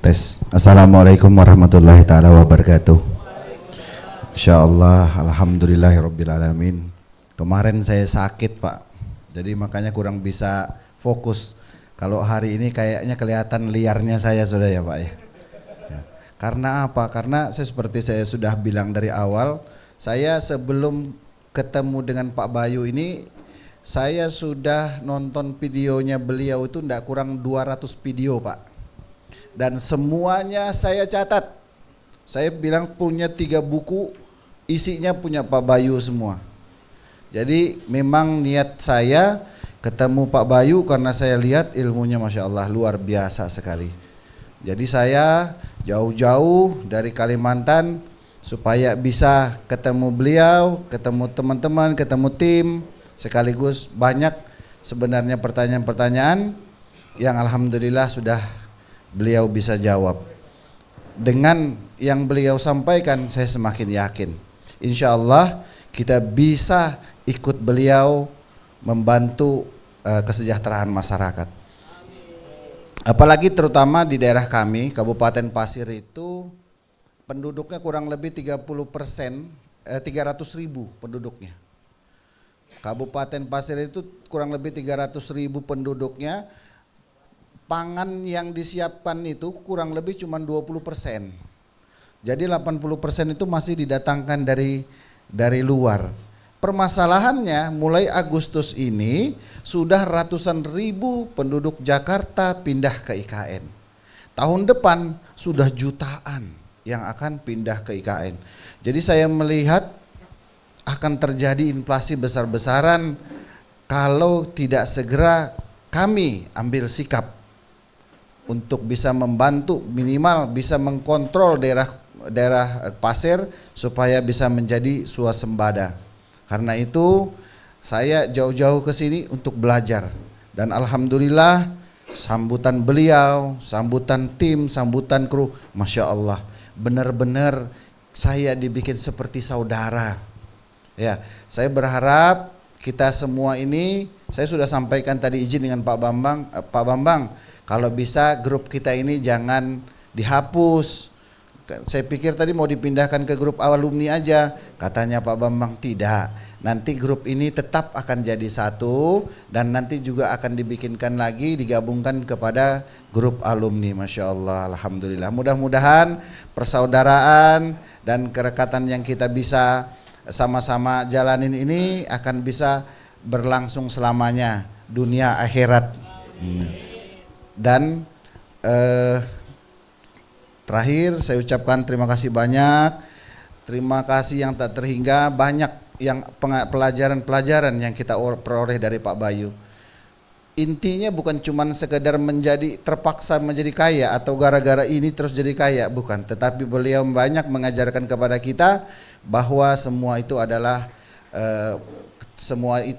Tes. Assalamualaikum warahmatullahi taala wabarakatuh. Insyaallah, alhamdulillahirobbilalamin. Kemarin saya sakit Pak, jadi makanya kurang bisa fokus. Kalau hari ini kayaknya kelihatan liarnya saya sudah ya Pak ya. Karena apa? Karena seperti saya sudah bilang dari awal, saya sebelum ketemu dengan Pak Bayu ini, saya sudah nonton videonya beliau itu tidak kurang 200 video Pak. Dan semuanya saya catat. Saya bilang punya 3 buku, isinya punya Pak Bayu semua. Jadi memang niat saya ketemu Pak Bayu karena saya lihat ilmunya Masya Allah luar biasa sekali. Jadi saya jauh-jauh dari Kalimantan supaya bisa ketemu beliau, ketemu teman-teman, ketemu tim, sekaligus banyak sebenarnya pertanyaan-pertanyaan yang alhamdulillah sudah beliau bisa jawab. Dengan yang beliau sampaikan saya semakin yakin insya Allah kita bisa ikut beliau membantu kesejahteraan masyarakat. Apalagi terutama di daerah kami Kabupaten Pasir itu penduduknya kurang lebih 30%, 300.000 penduduknya. Kabupaten Pasir itu kurang lebih 300.000 penduduknya. Pangan yang disiapkan itu kurang lebih cuma 20%. Jadi 80% itu masih didatangkan dari luar. Permasalahannya mulai Agustus ini sudah ratusan ribu penduduk Jakarta pindah ke IKN. Tahun depan sudah jutaan yang akan pindah ke IKN. Jadi saya melihat akan terjadi inflasi besar-besaran kalau tidak segera kami ambil sikap untuk bisa membantu minimal bisa mengkontrol daerah pasir supaya bisa menjadi swasembada. Karena itu saya jauh-jauh ke sini untuk belajar dan alhamdulillah sambutan beliau, sambutan tim, sambutan kru, Masya Allah benar-benar saya dibikin seperti saudara. Ya, saya berharap kita semua ini, saya sudah sampaikan tadi izin dengan Pak Bambang, kalau bisa grup kita ini jangan dihapus. Saya pikir tadi mau dipindahkan ke grup alumni aja, katanya Pak Bambang tidak. Nanti grup ini tetap akan jadi satu dan nanti juga akan dibikinkan lagi, digabungkan kepada grup alumni. Masya Allah, alhamdulillah. Mudah-mudahan persaudaraan dan kerekatan yang kita bisa sama-sama jalanin ini akan bisa berlangsung selamanya, dunia akhirat. Dan terakhir saya ucapkan terima kasih banyak, terima kasih yang tak terhingga, banyak yang pelajaran-pelajaran yang kita peroleh dari Pak Bayu. Intinya bukan cuma sekedar terpaksa menjadi kaya atau gara-gara ini terus jadi kaya, bukan, tetapi beliau banyak mengajarkan kepada kita bahwa semua itu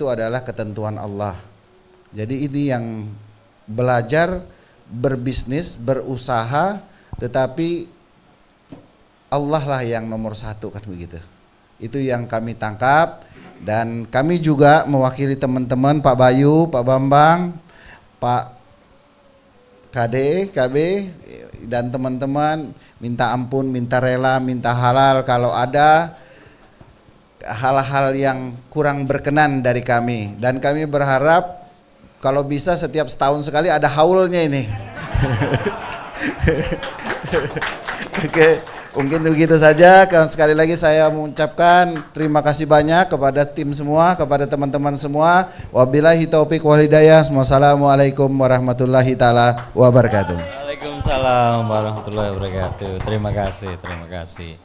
adalah ketentuan Allah. Jadi ini yang belajar berbisnis, berusaha, tetapi Allah lah yang nomor satu kan begitu. Itu yang kami tangkap dan kami juga mewakili teman-teman Pak Bayu, Pak Bambang, Pak KD, KB dan teman-teman minta ampun, minta rela, minta halal kalau ada hal-hal yang kurang berkenan dari kami dan kami berharap kalau bisa setiap setahun sekali ada haulnya ini. Oke, mungkin begitu saja. Sekali lagi saya mengucapkan terima kasih banyak kepada tim semua, kepada teman-teman semua. Wabillahi taufiq wal hidayah. Wassalamualaikum warahmatullahi taala wabarakatuh. Waalaikumsalam warahmatullahi wabarakatuh. Terima kasih, terima kasih.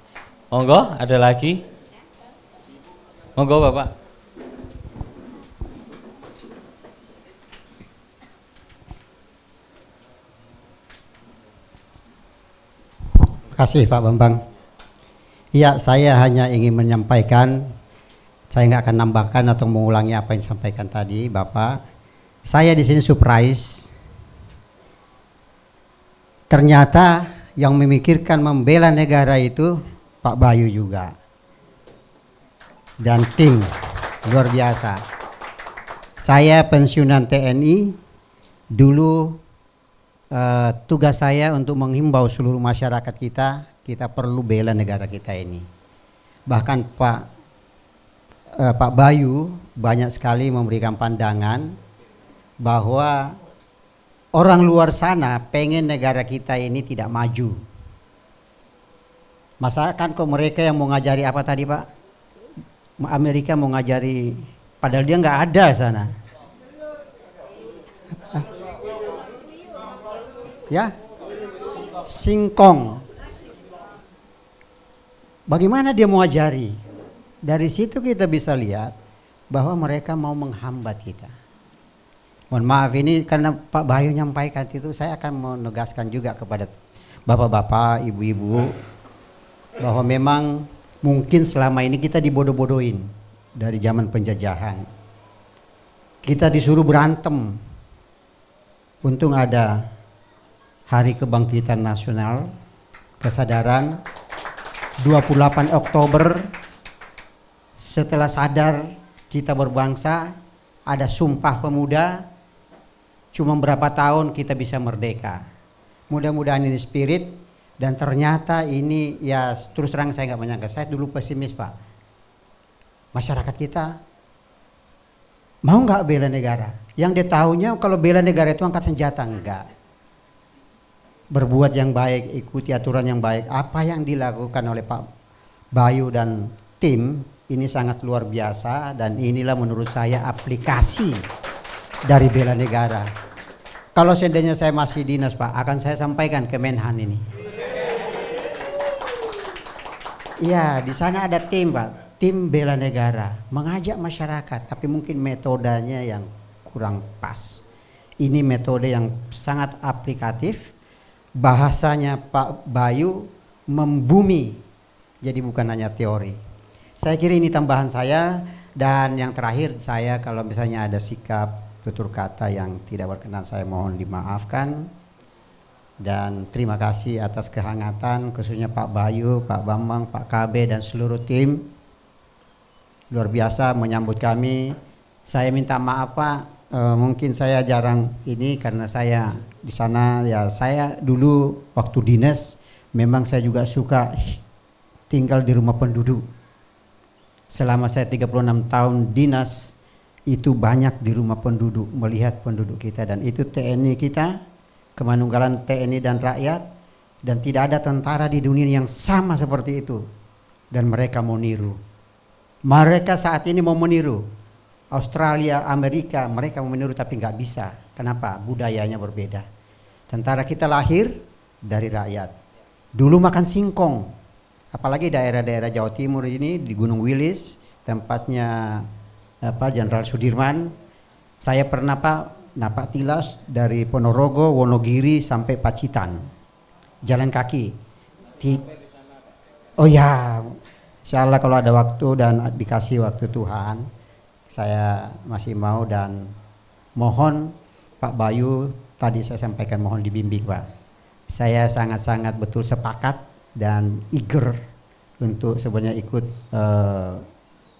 Monggo, ada lagi? Monggo Bapak. Terima kasih Pak Bambang. Iya, saya hanya ingin menyampaikan, saya nggak akan nambahkan atau mengulangi apa yang disampaikan tadi Bapak. Saya di sini surprise. Ternyata yang memikirkan membela negara itu Pak Bayu juga. Dan tim luar biasa. Saya pensiunan TNI, dulu tugas saya untuk menghimbau seluruh masyarakat kita perlu bela negara kita ini. Bahkan Pak Bayu banyak sekali memberikan pandangan bahwa orang luar sana pengen negara kita ini tidak maju. Masakan kok mereka yang mau ngajari apa tadi Pak? Amerika mau ngajari, padahal dia nggak ada sana. Ya, singkong. Bagaimana dia mau ajari? Dari situ kita bisa lihat bahwa mereka mau menghambat kita. Mohon maaf ini karena Pak Bayu nyampaikan itu, saya akan menegaskan juga kepada bapak-bapak, ibu-ibu bahwa memang mungkin selama ini kita dibodoh-bodohin dari zaman penjajahan. Kita disuruh berantem. Untung ada Hari Kebangkitan Nasional, kesadaran 28 Oktober, setelah sadar kita berbangsa, ada Sumpah Pemuda, cuma berapa tahun kita bisa merdeka. Mudah-mudahan ini spirit, dan ternyata ini ya terus terang saya nggak menyangka, saya dulu pesimis Pak. Masyarakat kita mau nggak bela negara? Yang dia tahunya kalau bela negara itu angkat senjata, enggak. Berbuat yang baik, ikuti aturan yang baik. Apa yang dilakukan oleh Pak Bayu dan tim ini sangat luar biasa, dan inilah menurut saya aplikasi dari bela negara. Kalau seandainya saya masih dinas Pak, akan saya sampaikan ke Menhan ini. Iya, di sana ada tim Pak, tim bela negara, mengajak masyarakat, tapi mungkin metodenya yang kurang pas. Ini metode yang sangat aplikatif. Bahasanya Pak Bayu membumi, jadi bukan hanya teori. Saya kira ini tambahan saya, dan yang terakhir saya kalau misalnya ada sikap tutur kata yang tidak berkenan saya mohon dimaafkan, dan terima kasih atas kehangatan khususnya Pak Bayu, Pak Bambang, Pak KB dan seluruh tim luar biasa menyambut kami. Saya minta maaf Pak, mungkin saya jarang ini karena saya di sana ya, saya dulu waktu dinas memang saya juga suka tinggal di rumah penduduk. Selama saya 36 tahun dinas itu banyak di rumah penduduk, melihat penduduk kita, dan itu TNI kita, kemanunggalan TNI dan rakyat, dan tidak ada tentara di dunia yang sama seperti itu, dan mereka mau niru. Mereka saat ini mau meniru Australia, Amerika, mereka mau meniru tapi nggak bisa. Kenapa? Budayanya berbeda. Tentara kita lahir dari rakyat. Dulu makan singkong, apalagi daerah-daerah Jawa Timur ini di Gunung Wilis, tempatnya Jenderal Sudirman. Saya pernah Pak napak tilas dari Ponorogo, Wonogiri sampai Pacitan, jalan kaki. Oh ya, insya Allah kalau ada waktu dan dikasih waktu Tuhan, saya masih mau, dan mohon Pak Bayu tadi saya sampaikan mohon dibimbing Pak. Saya sangat-sangat betul sepakat dan eager untuk sebenarnya ikut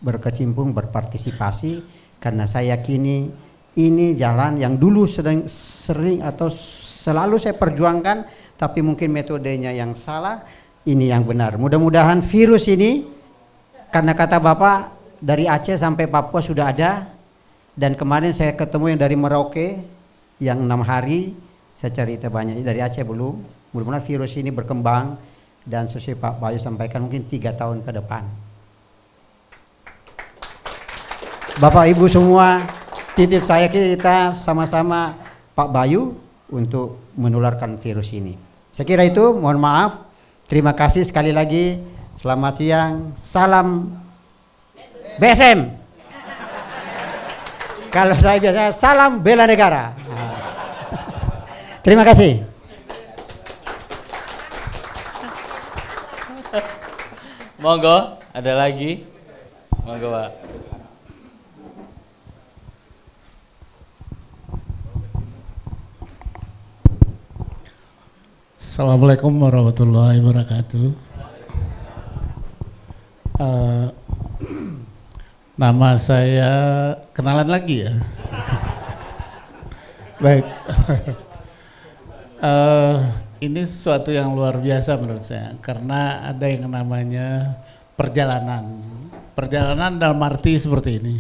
berkecimpung, berpartisipasi, karena saya yakini ini jalan yang dulu sering atau selalu saya perjuangkan, tapi mungkin metodenya yang salah, ini yang benar. Mudah-mudahan virus ini, karena kata Bapak dari Aceh sampai Papua sudah ada, dan kemarin saya ketemu yang dari Merauke yang 6 hari, saya cerita banyak dari Aceh belum. Mudah-mudahan virus ini berkembang, dan sesuai Pak Bayu sampaikan mungkin 3 tahun ke depan. Bapak Ibu semua, titip saya kita sama-sama Pak Bayu untuk menularkan virus ini. Saya kira itu, mohon maaf. Terima kasih sekali lagi. Selamat siang. Salam BSM. Kalau saya biasa salam bela negara. Terima kasih. Monggo, ada lagi? Monggo Pak. Assalamualaikum warahmatullahi wabarakatuh. Nama saya kenalan lagi ya. Baik. Ini sesuatu yang luar biasa menurut saya, karena ada yang namanya perjalanan. Perjalanan dalam arti seperti ini.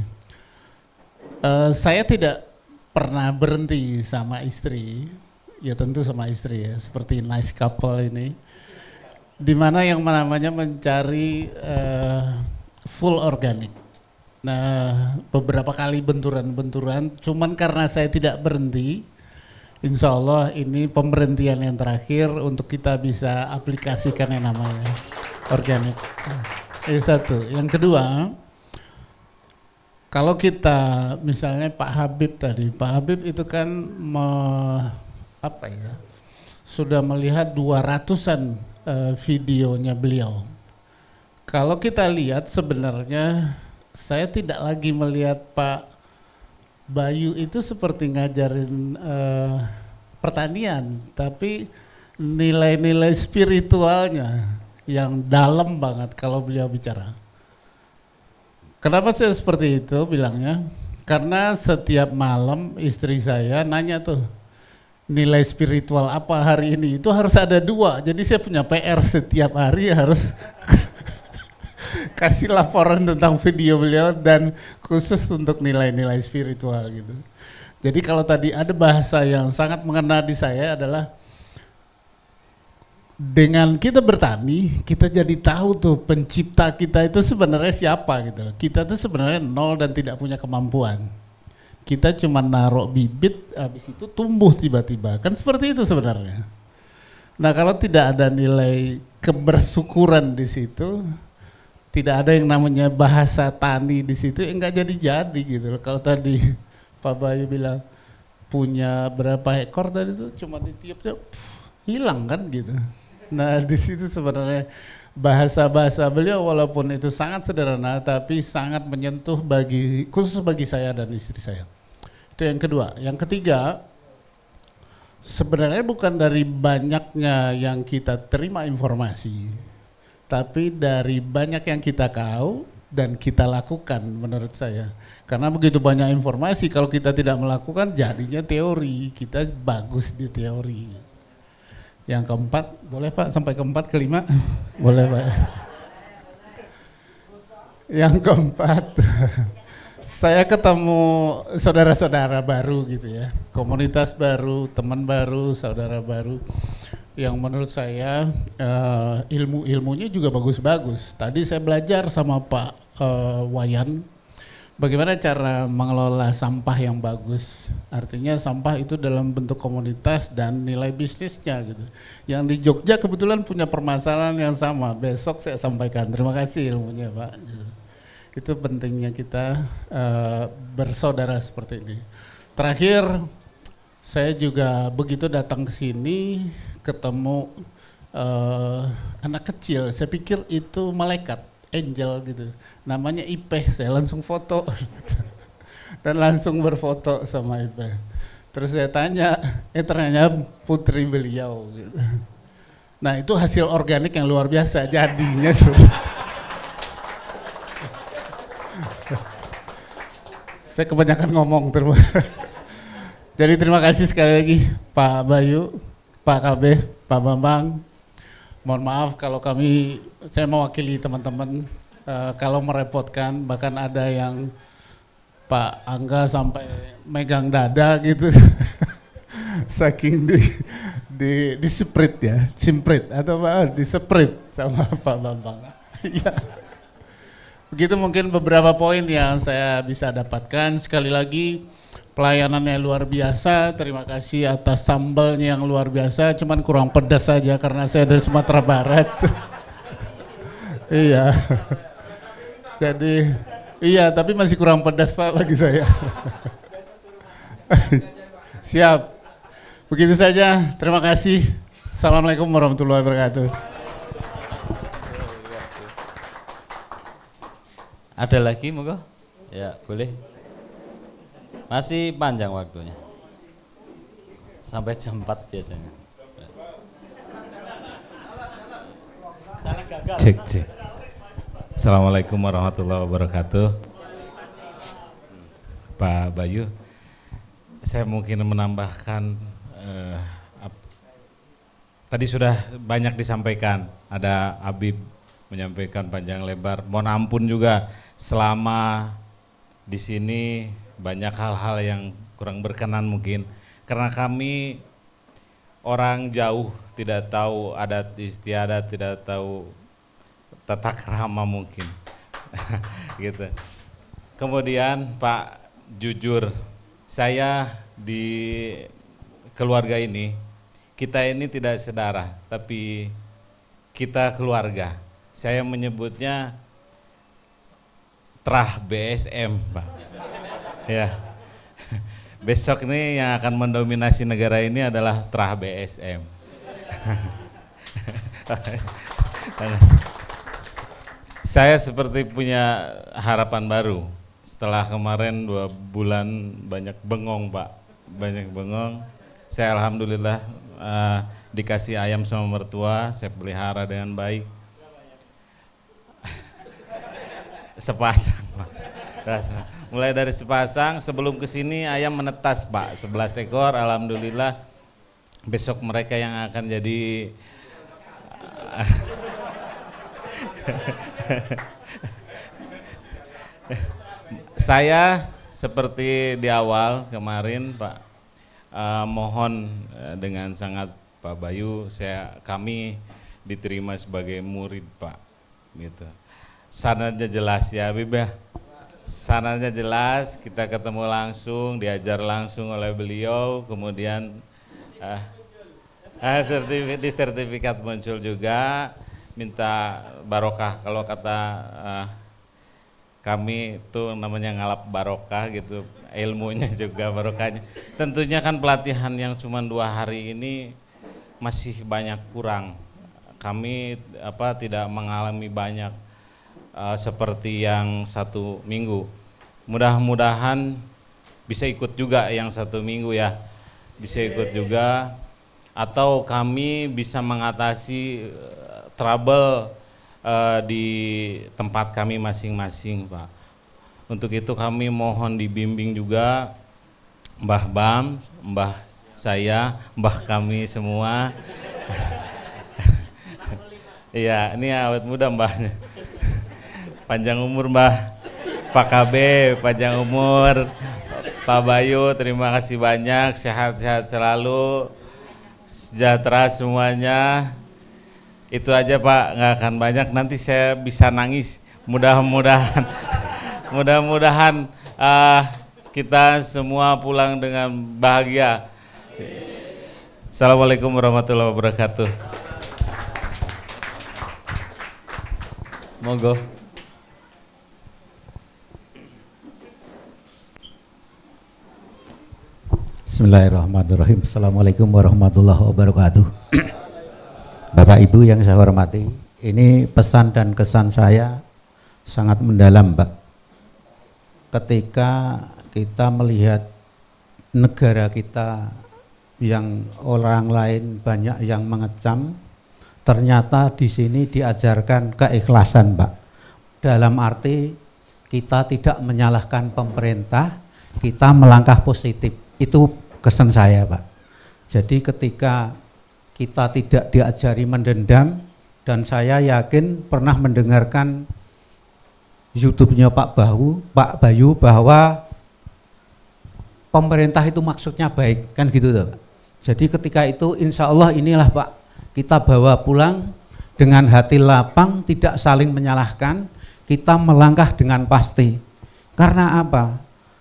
Saya tidak pernah berhenti sama istri, ya tentu sama istri ya, seperti nice couple ini, dimana yang namanya mencari full organik. Nah, beberapa kali benturan-benturan, cuman karena saya tidak berhenti, insya Allah ini pemberhentian yang terakhir untuk kita bisa aplikasikan yang namanya organik. Itu satu. Yang kedua, kalau kita misalnya Pak Habib tadi, Pak Habib itu kan sudah melihat 200-an videonya beliau. Kalau kita lihat sebenarnya saya tidak lagi melihat Pak Bayu itu seperti ngajarin pertanian, tapi nilai-nilai spiritualnya yang dalam banget kalau beliau bicara. Kenapa saya seperti itu bilangnya? Karena setiap malam istri saya nanya tuh, nilai spiritual apa hari ini? Itu harus ada 2, jadi saya punya PR setiap hari harus kasih laporan tentang video beliau dan khusus untuk nilai-nilai spiritual gitu. Jadi kalau tadi ada bahasa yang sangat mengena di saya adalah dengan kita bertani, kita jadi tahu tuh pencipta kita itu sebenarnya siapa gitu. Kita tuh sebenarnya nol dan tidak punya kemampuan. Kita cuma naruh bibit, habis itu tumbuh tiba-tiba. Kan seperti itu sebenarnya. Nah kalau tidak ada nilai kebersyukuran di situ, tidak ada yang namanya bahasa tani di situ, enggak jadi gitu. Kalau tadi Pak Bayu bilang punya berapa ekor tadi itu cuma ditiup-tiup hilang kan gitu. Nah di situ sebenarnya bahasa-bahasa beliau walaupun itu sangat sederhana tapi sangat menyentuh khusus bagi saya dan istri saya. Itu yang kedua. Yang ketiga, sebenarnya bukan dari banyaknya yang kita terima informasi, tapi dari banyak yang kita tahu dan kita lakukan menurut saya. Karena begitu banyak informasi, kalau kita tidak melakukan jadinya teori, kita bagus di teori. Yang keempat, boleh Pak sampai keempat, kelima? Boleh Pak. Yang keempat, saya ketemu saudara-saudara baru gitu ya, komunitas baru, teman baru, saudara baru, yang menurut saya ilmu-ilmunya juga bagus-bagus. Tadi saya belajar sama Pak Wayan, bagaimana cara mengelola sampah yang bagus. Artinya sampah itu dalam bentuk komunitas dan nilai bisnisnya gitu. Yang di Jogja kebetulan punya permasalahan yang sama. Besok saya sampaikan. Terima kasih ilmunya Pak. Itu pentingnya kita bersaudara seperti ini. Terakhir, saya juga begitu datang ke sini ketemu anak kecil. Saya pikir itu malaikat, angel gitu. Namanya Ipeh, saya langsung foto dan langsung berfoto sama Ipeh. Terus saya tanya, ternyata putri beliau gitu. Nah itu hasil organik yang luar biasa jadinya. Saya kebanyakan ngomong terus. Jadi terima kasih sekali lagi Pak Bayu, Pak KB, Pak Bambang. Mohon maaf kalau saya mewakili teman-teman kalau merepotkan, bahkan ada yang Pak Angga sampai megang dada gitu. Saking diseprit ya, simprit atau apa, diseprit sama Pak Bambang. Ya. Begitu mungkin beberapa poin yang saya bisa dapatkan. Sekali lagi pelayanannya luar biasa, terima kasih atas sambalnya yang luar biasa, cuman kurang pedas saja karena saya dari Sumatera Barat. Iya. Jadi iya, tapi masih kurang pedas Pak bagi saya. Siap. Begitu saja, terima kasih. Assalamualaikum warahmatullahi wabarakatuh. Ada lagi monggo? Ya, boleh. Masih panjang waktunya. Sampai jam 4 biasanya. Cek. Assalamualaikum warahmatullahi wabarakatuh. Pak Bayu, saya mungkin menambahkan tadi sudah banyak disampaikan, ada Habib menyampaikan panjang lebar. Mohon ampun juga selama di sini banyak hal-hal yang kurang berkenan mungkin karena kami orang jauh, tidak tahu adat istiadat, tidak tahu tata krama mungkin. Gitu. Kemudian Pak, jujur saya di keluarga ini, kita ini tidak sedarah tapi kita keluarga. Saya menyebutnya terah BSM, Pak. Ya. Besok ini yang akan mendominasi negara ini adalah terah BSM. Saya seperti punya harapan baru. Setelah kemarin 2 bulan banyak bengong, Pak. Banyak bengong. Saya alhamdulillah dikasih ayam sama mertua, saya pelihara dengan baik. Sepasang, Pak. Mulai dari sepasang, sebelum kesini ayam menetas, Pak, 11 ekor, alhamdulillah. Besok mereka yang akan jadi saya seperti di awal kemarin, Pak, mohon dengan sangat Pak Bayu, kami diterima sebagai murid, Pak, gitu. Sanadnya jelas ya, Habib ya. Sanadnya jelas, kita ketemu langsung, diajar langsung oleh beliau, kemudian di sertifikat muncul juga, minta barokah. Kalau kata kami itu namanya ngalap barokah gitu, ilmunya juga barokahnya. Tentunya kan pelatihan yang cuma 2 hari ini masih banyak kurang. Kami tidak mengalami banyak seperti yang 1 minggu. Mudah-mudahan bisa ikut juga yang 1 minggu ya, bisa ikut juga, atau kami bisa mengatasi trouble di tempat kami masing-masing, Pak. Untuk itu kami mohon dibimbing juga Mbah Bam, Mbah saya, Mbah kami semua. Iya, ini awet muda Mbahnya. Panjang umur Mbah. Pak KB, panjang umur. Pak Bayu, terima kasih banyak, sehat-sehat selalu, sejahtera semuanya. Itu aja Pak, nggak akan banyak, nanti saya bisa nangis. Mudah-mudahan mudah-mudahan kita semua pulang dengan bahagia. Assalamualaikum warahmatullahi wabarakatuh. Monggo. Bismillahirrahmanirrahim. Assalamualaikum warahmatullahi wabarakatuh. Bapak Ibu yang saya hormati, ini pesan dan kesan saya sangat mendalam, Pak. Ketika kita melihat negara kita yang orang lain banyak yang mengecam, ternyata di sini diajarkan keikhlasan, Pak. Dalam arti kita tidak menyalahkan pemerintah, kita melangkah positif. Itu kesan saya, Pak. Jadi ketika kita tidak diajari mendendam, dan saya yakin pernah mendengarkan YouTube-nya Pak Bayu bahwa pemerintah itu maksudnya baik, kan gitu Pak. Jadi ketika itu insya Allah inilah Pak, kita bawa pulang dengan hati lapang, tidak saling menyalahkan, kita melangkah dengan pasti. Karena apa?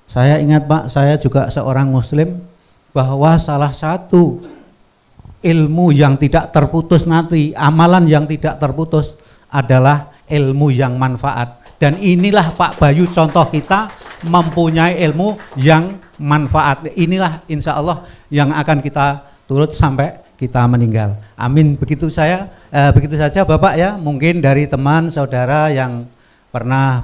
Saya ingat Pak, saya juga seorang muslim, bahwa salah satu ilmu yang tidak terputus nanti, amalan yang tidak terputus adalah ilmu yang manfaat. Dan inilah Pak Bayu contoh kita mempunyai ilmu yang manfaat. Inilah insya Allah yang akan kita turut sampai kita meninggal. Amin. Begitu saja Bapak ya. Mungkin dari teman saudara yang pernah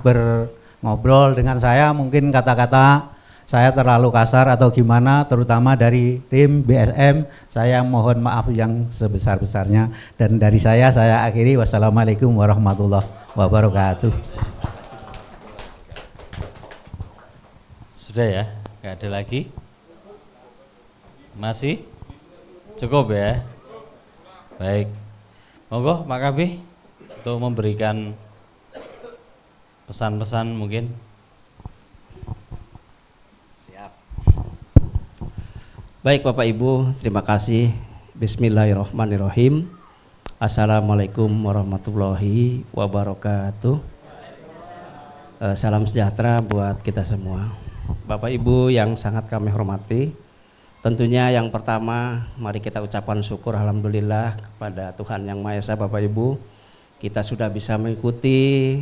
ngobrol dengan saya, mungkin kata-kata saya terlalu kasar atau gimana, terutama dari tim BSM, saya mohon maaf yang sebesar-besarnya. Dan dari saya akhiri, wassalamualaikum warahmatullahi wabarakatuh. Sudah ya, nggak ada lagi? Masih? Cukup ya? Baik, monggo Pak Kabih untuk memberikan pesan-pesan mungkin. Siap. Baik Bapak Ibu, terima kasih. Bismillahirrahmanirrahim. Assalamualaikum warahmatullahi wabarakatuh. Salam sejahtera buat kita semua. Bapak Ibu yang sangat kami hormati, tentunya yang pertama mari kita ucapkan syukur alhamdulillah kepada Tuhan Yang Maha Esa. Bapak Ibu, kita sudah bisa mengikuti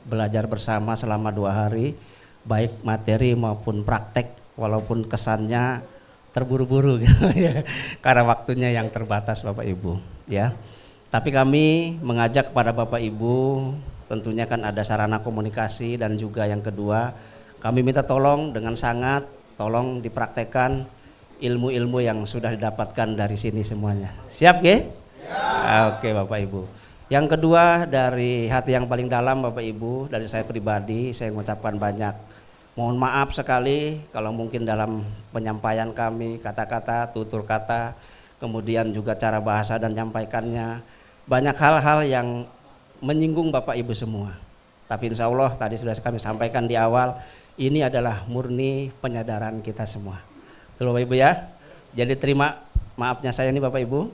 belajar bersama selama 2 hari, baik materi maupun praktek, walaupun kesannya terburu-buru gitu ya, karena waktunya yang terbatas Bapak Ibu ya. Tapi kami mengajak kepada Bapak Ibu, tentunya kan ada sarana komunikasi, dan juga yang kedua kami minta tolong dengan sangat, tolong dipraktekkan ilmu-ilmu yang sudah didapatkan dari sini semuanya. Siap ge? Ya. Oke Bapak Ibu. Yang kedua dari hati yang paling dalam Bapak Ibu, dari saya pribadi saya mengucapkan banyak mohon maaf sekali kalau mungkin dalam penyampaian kami kata-kata, tutur kata, kemudian juga cara bahasa dan menyampaikannya banyak hal-hal yang menyinggung Bapak Ibu semua. Tapi insya Allah tadi sudah kami sampaikan di awal, ini adalah murni penyadaran kita semua. Betul Bapak Ibu ya. Jadi terima maafnya saya ini Bapak Ibu.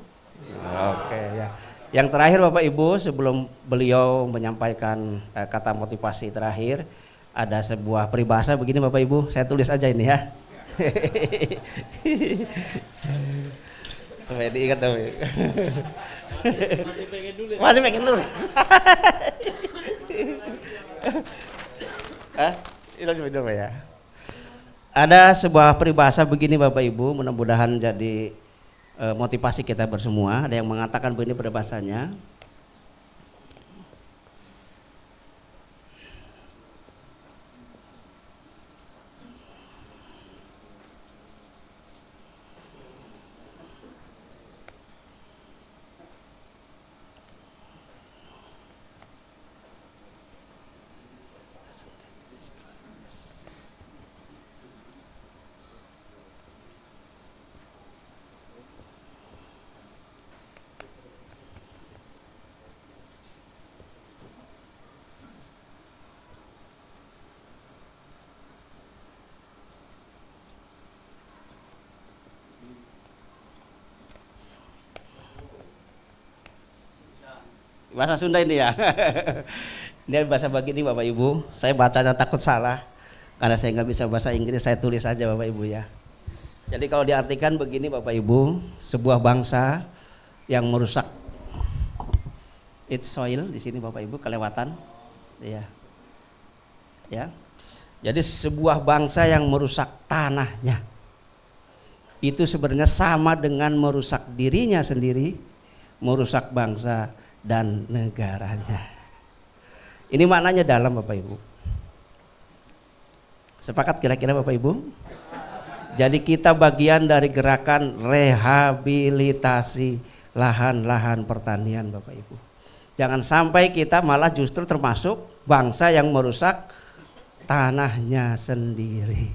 Oke ya. Yang terakhir Bapak Ibu, sebelum beliau menyampaikan kata motivasi terakhir, ada sebuah peribahasa begini Bapak Ibu, saya tulis aja ini ya. Supaya diingat Bapak Ibu. Masih pengen nulis. Ya. Ada sebuah peribahasa begini Bapak Ibu, mudah-mudahan jadi motivasi kita bersemua. Ada yang mengatakan begini peribahasanya, bahasa Sunda ini ya. Ini bahasa begini Bapak Ibu, saya bacanya takut salah karena saya nggak bisa bahasa Inggris, saya tulis aja Bapak Ibu ya. Jadi kalau diartikan begini Bapak Ibu, sebuah bangsa yang merusak its soil, di sini Bapak Ibu kelewatan ya. Ya. Jadi sebuah bangsa yang merusak tanahnya itu sebenarnya sama dengan merusak dirinya sendiri, merusak bangsa dan negaranya. Ini maknanya dalam Bapak Ibu. Sepakat kira-kira Bapak Ibu? Jadi kita bagian dari gerakan rehabilitasi lahan-lahan pertanian Bapak Ibu. Jangan sampai kita malah justru termasuk bangsa yang merusak tanahnya sendiri.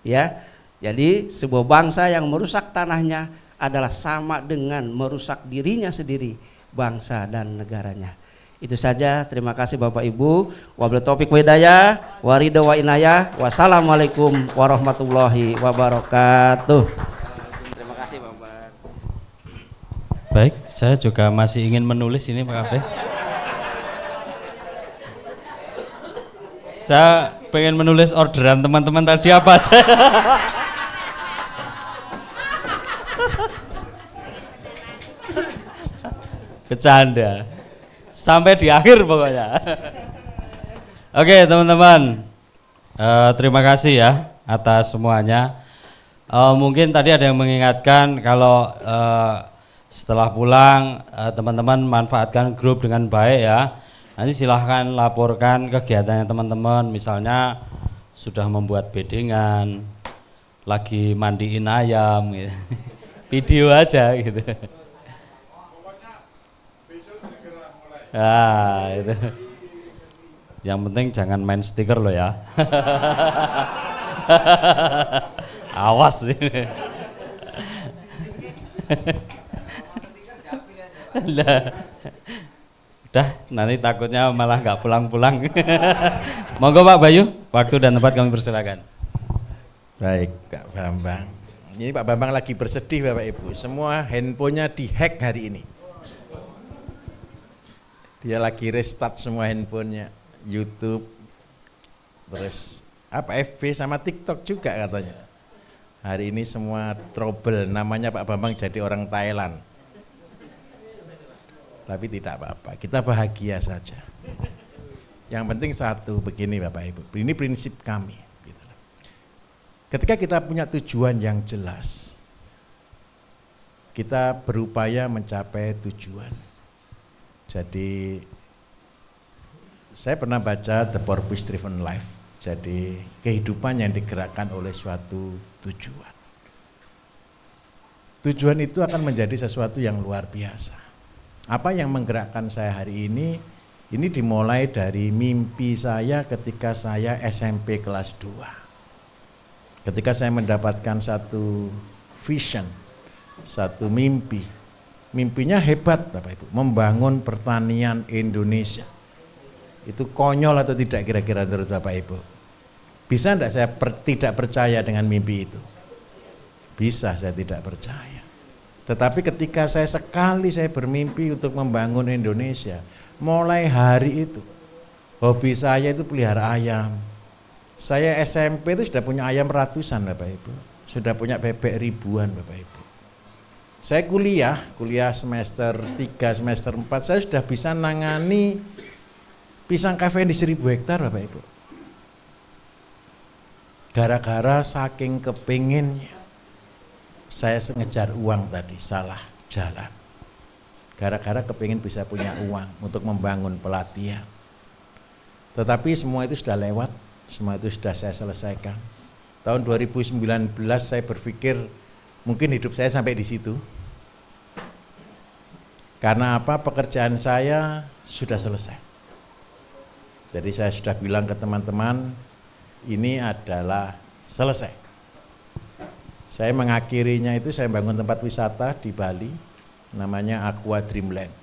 Ya. Jadi sebuah bangsa yang merusak tanahnya adalah sama dengan merusak dirinya sendiri, bangsa dan negaranya. Itu saja, terima kasih Bapak Ibu. Wabillahi taufiq wa hidayah, waridho wa inayah. Wassalamualaikum warahmatullahi wabarakatuh. Terima kasih Bapak. Baik, saya juga masih ingin menulis ini Pak Kabeh. Saya pengen menulis orderan teman-teman tadi apa aja. Bercanda sampai di akhir pokoknya. Oke teman-teman, terima kasih ya atas semuanya. Mungkin tadi ada yang mengingatkan kalau setelah pulang teman-teman manfaatkan grup dengan baik ya. Nanti silahkan laporkan kegiatannya teman-teman, misalnya sudah membuat bedengan, lagi mandiin ayam gitu. Video aja gitu. Ah, itu. Yang penting jangan main stiker lo ya. Awas ini. Lah. Udah, nanti takutnya malah nggak pulang-pulang. Monggo Pak Bayu, waktu dan tempat kami persilakan. Baik, Kak Bambang. Ini Pak Bambang lagi bersedih Bapak Ibu. Semua handphonenya dihack hari ini. Dia lagi restart semua handphonenya, YouTube, terus FB sama TikTok juga katanya. Hari ini semua trouble, namanya Pak Bambang jadi orang Thailand. Tapi tidak apa-apa, kita bahagia saja. Yang penting satu, begini Bapak Ibu, ini prinsip kami. Gitu. Ketika kita punya tujuan yang jelas, kita berupaya mencapai tujuan. Jadi, saya pernah baca The Purpose Driven Life. Jadi, kehidupan yang digerakkan oleh suatu tujuan. Tujuan itu akan menjadi sesuatu yang luar biasa. Apa yang menggerakkan saya hari ini dimulai dari mimpi saya ketika saya SMP kelas 2. Ketika saya mendapatkan satu vision, satu mimpi. Mimpinya hebat Bapak Ibu, membangun pertanian Indonesia. Itu konyol atau tidak kira-kira menurut Bapak Ibu? Bisa enggak saya tidak percaya dengan mimpi itu? Bisa, saya tidak percaya. Tetapi ketika saya bermimpi untuk membangun Indonesia, mulai hari itu, hobi saya itu pelihara ayam. Saya SMP itu sudah punya ayam ratusan Bapak Ibu. Sudah punya bebek ribuan Bapak Ibu. Saya kuliah semester 3, semester 4, saya sudah bisa nangani pisang kafein di 1000 hektar Bapak Ibu. Gara-gara saking kepinginnya, saya ngejar uang tadi, salah jalan. Gara-gara kepingin bisa punya uang untuk membangun pelatihan. Tetapi semua itu sudah lewat, semua itu sudah saya selesaikan. Tahun 2019 saya berpikir mungkin hidup saya sampai di situ. Karena apa? Pekerjaan saya sudah selesai. Jadi saya sudah bilang ke teman-teman, ini adalah selesai. Saya mengakhirinya itu saya bangun tempat wisata di Bali, namanya Aqua Dreamland.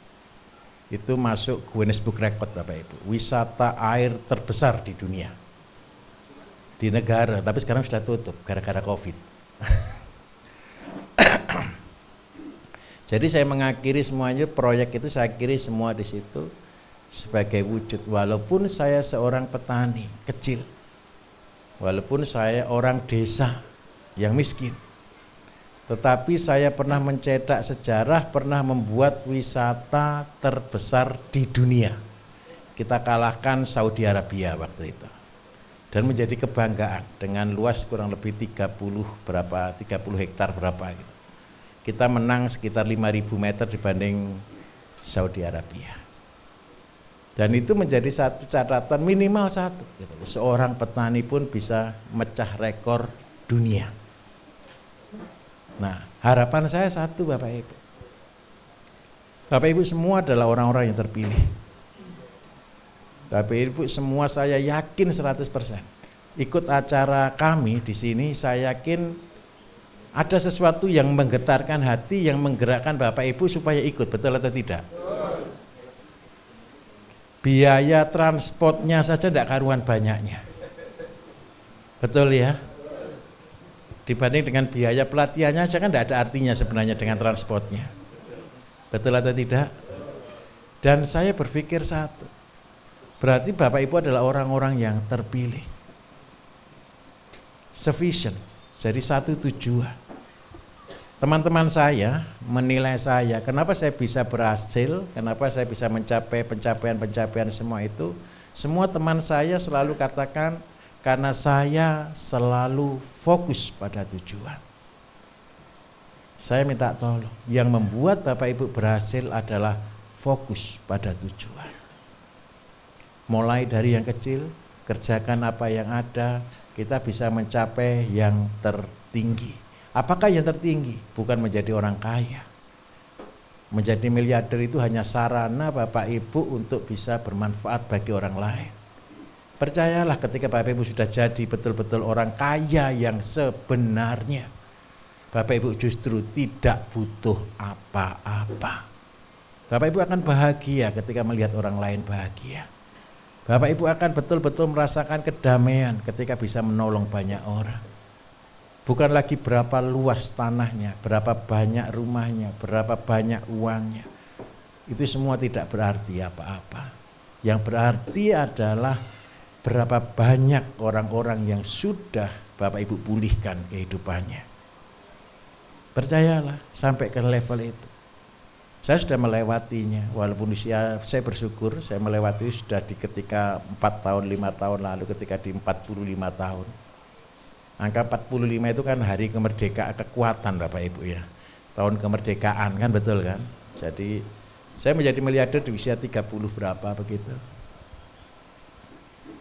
Itu masuk Guinness Book Record Bapak Ibu, wisata air terbesar di dunia. Di negara, tapi sekarang sudah tutup gara-gara COVID. Jadi saya mengakhiri semuanya, proyek itu saya akhiri semua di situ sebagai wujud. Walaupun saya seorang petani kecil, walaupun saya orang desa yang miskin, tetapi saya pernah mencetak sejarah, pernah membuat wisata terbesar di dunia. Kita kalahkan Saudi Arabia waktu itu. Dan menjadi kebanggaan dengan luas kurang lebih 30 hektar berapa gitu. Kita menang sekitar 5.000 meter dibanding Saudi Arabia. Dan itu menjadi satu catatan minimal satu. Gitu. Seorang petani pun bisa mecah rekor dunia. Nah, harapan saya satu Bapak Ibu. Bapak Ibu semua adalah orang-orang yang terpilih. Bapak Ibu semua saya yakin 100%. Ikut acara kami di sini saya yakin ada sesuatu yang menggetarkan hati, yang menggerakkan Bapak Ibu supaya ikut, betul atau tidak? Biaya transportnya saja tidak karuan banyaknya. Betul ya? Dibanding dengan biaya pelatihannya saja kan tidak ada artinya sebenarnya dengan transportnya. Betul atau tidak? Dan saya berpikir satu, berarti Bapak Ibu adalah orang-orang yang terpilih. Sufficient, jadi satu tujuan. Teman-teman saya menilai saya, kenapa saya bisa berhasil, kenapa saya bisa mencapai pencapaian-pencapaian semua itu. Semua teman saya selalu katakan, karena saya selalu fokus pada tujuan. Saya minta tolong, yang membuat Bapak Ibu berhasil adalah fokus pada tujuan. Mulai dari yang kecil, kerjakan apa yang ada, kita bisa mencapai yang tertinggi. Apakah yang tertinggi? Bukan menjadi orang kaya. Menjadi miliarder itu hanya sarana Bapak Ibu untuk bisa bermanfaat bagi orang lain. Percayalah ketika Bapak Ibu sudah jadi betul-betul orang kaya yang sebenarnya, Bapak Ibu justru tidak butuh apa-apa. Bapak Ibu akan bahagia ketika melihat orang lain bahagia. Bapak Ibu akan betul-betul merasakan kedamaian ketika bisa menolong banyak orang. Bukan lagi berapa luas tanahnya, berapa banyak rumahnya, berapa banyak uangnya. Itu semua tidak berarti apa-apa. Yang berarti adalah berapa banyak orang-orang yang sudah Bapak Ibu pulihkan kehidupannya. Percayalah sampai ke level itu. Saya sudah melewatinya, walaupun usia saya bersyukur saya melewati sudah di ketika 4 tahun 5 tahun lalu, ketika di 45 tahun. Angka 45 itu kan hari kemerdekaan, kekuatan Bapak Ibu ya. Tahun kemerdekaan kan, betul kan? Jadi saya menjadi miliarder di usia 30 berapa begitu.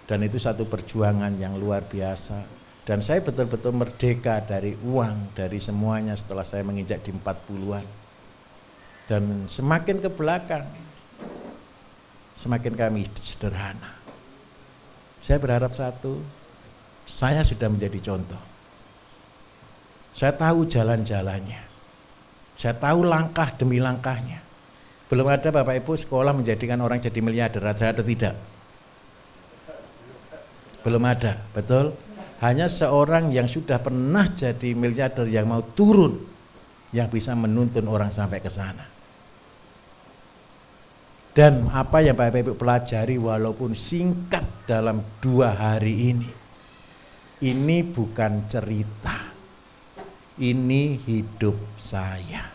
Dan itu satu perjuangan yang luar biasa. Dan saya betul-betul merdeka dari uang, dari semuanya setelah saya menginjak di 40-an. Dan semakin ke belakang, semakin kami sederhana. Saya berharap satu, saya sudah menjadi contoh. Saya tahu jalan-jalannya. Saya tahu langkah demi langkahnya. Belum ada Bapak Ibu sekolah menjadikan orang jadi miliarder, ada atau tidak? Belum ada, betul? Hanya seorang yang sudah pernah jadi miliarder yang mau turun, yang bisa menuntun orang sampai ke sana. Dan apa yang Bapak Ibu pelajari walaupun singkat dalam 2 hari ini bukan cerita, ini hidup saya.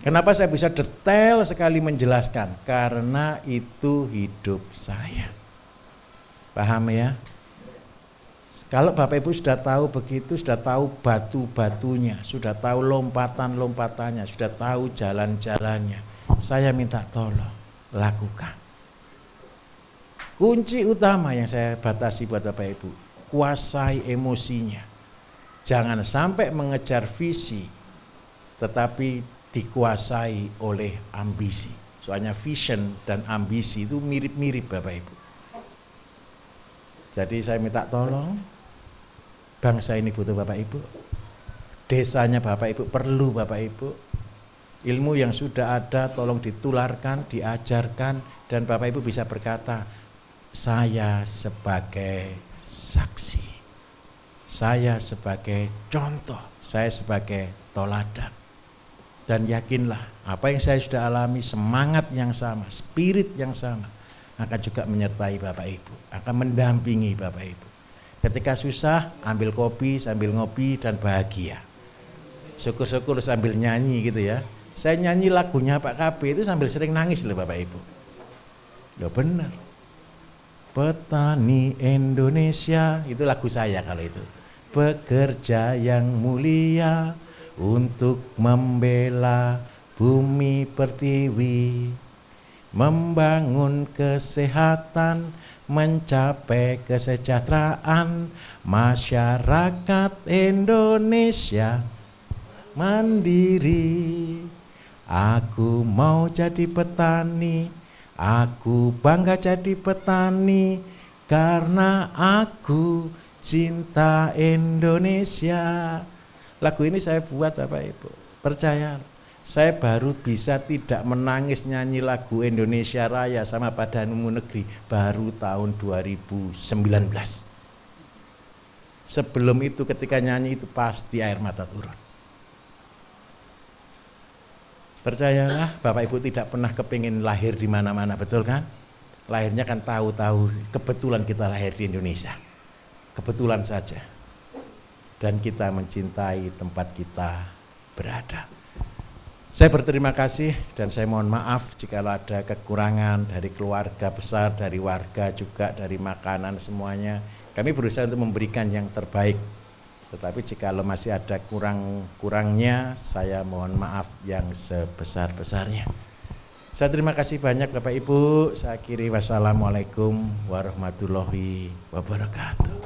Kenapa saya bisa detail sekali menjelaskan? Karena itu hidup saya. Paham ya? Kalau Bapak Ibu sudah tahu begitu, sudah tahu batu-batunya, sudah tahu lompatan-lompatannya, sudah tahu jalan-jalannya, saya minta tolong lakukan. Kunci utama yang saya batasi buat Bapak Ibu, kuasai emosinya. Jangan sampai mengejar visi tetapi dikuasai oleh ambisi. Soalnya vision dan ambisi itu mirip-mirip Bapak Ibu. Jadi saya minta tolong, bangsa ini butuh Bapak Ibu. Desanya Bapak Ibu perlu Bapak Ibu. Ilmu yang sudah ada tolong ditularkan, diajarkan, dan Bapak Ibu bisa berkata, saya sebagai saksi, saya sebagai contoh, saya sebagai toladan. Dan yakinlah apa yang saya sudah alami, semangat yang sama, spirit yang sama akan juga menyertai Bapak Ibu, akan mendampingi Bapak Ibu. Ketika susah, ambil kopi sambil ngopi dan bahagia. Syukur-syukur sambil nyanyi gitu ya. Saya nyanyi lagunya Pak KB itu sambil sering nangis loh Bapak Ibu. Loh benar. Petani Indonesia, itu lagu saya kalau itu. Bekerja yang mulia untuk membela bumi pertiwi, membangun kesehatan, mencapai kesejahteraan masyarakat Indonesia mandiri. Aku mau jadi petani, aku bangga jadi petani, karena aku cinta Indonesia. Lagu ini saya buat Bapak Ibu, percaya saya baru bisa tidak menangis nyanyi lagu Indonesia Raya sama Padamu Negeri baru tahun 2019. Sebelum itu ketika nyanyi itu pasti air mata turun. Percayalah Bapak Ibu tidak pernah kepingin lahir di mana-mana, betul kan? Lahirnya kan tahu-tahu kebetulan kita lahir di Indonesia. Kebetulan saja. Dan kita mencintai tempat kita berada. Saya berterima kasih dan saya mohon maaf jika ada kekurangan dari keluarga besar, dari warga juga, dari makanan semuanya. Kami berusaha untuk memberikan yang terbaik. Tetapi jika masih ada kurang-kurangnya, saya mohon maaf yang sebesar-besarnya. Saya terima kasih banyak Bapak Ibu. Saya akhiri, wassalamualaikum warahmatullahi wabarakatuh.